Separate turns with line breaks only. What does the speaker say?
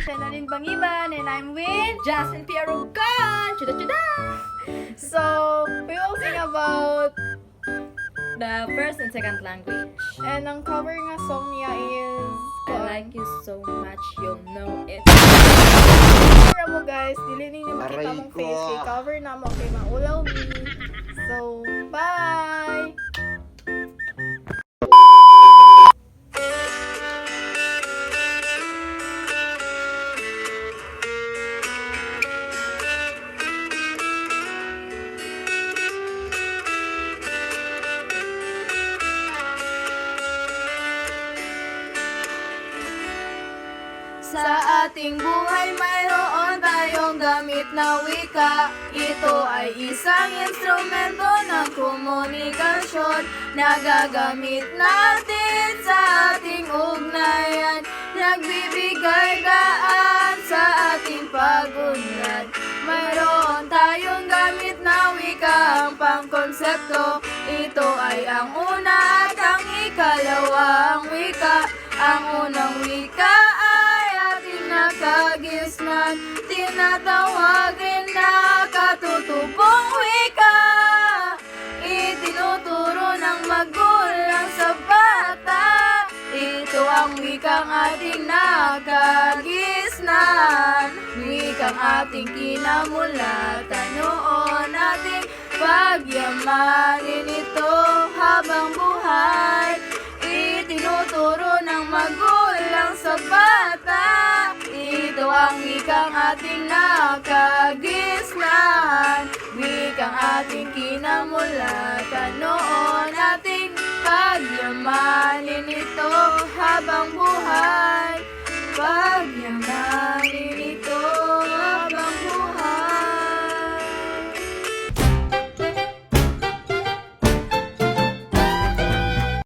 Chanalyn Bangiban, and I'm with
Jasmine Pierogan! Chuda chuda!
So, we will sing about
The first and second language.
and ang cover nga song niya is
I like you so much, you'll know it.
Cover mo guys, dili ninyo makita
Aray
mong
ko.
face kay cover na mo kay Maulaw Me. So, bye! Sa ating buhay mayroon tayong gamit na wika. Ito ay isang instrumento ng komunikasyon na gagamit natin sa ating ugnayan. Nagbibigay daan sa ating pag-unlad. Mayroon tayong gamit na wika, ang pangkonsepto. Ito ay ang una at ang ikalawang wika. Ang unang wika ay ating nakagisnan, tinatawag rin na katutubong wika. Itinuturo ng magulang sa bata, ito ang wikang ating nakagisnan. Wikang ating kinamulatan noon, ating pagyamanin ito habang buhay. Itinuturo ng magulang sa bata, ito ang wikang ating nakagisnan. Wikang ating kinamulatan noon, ating pagyamanin ito habang buhay. Pagyamanin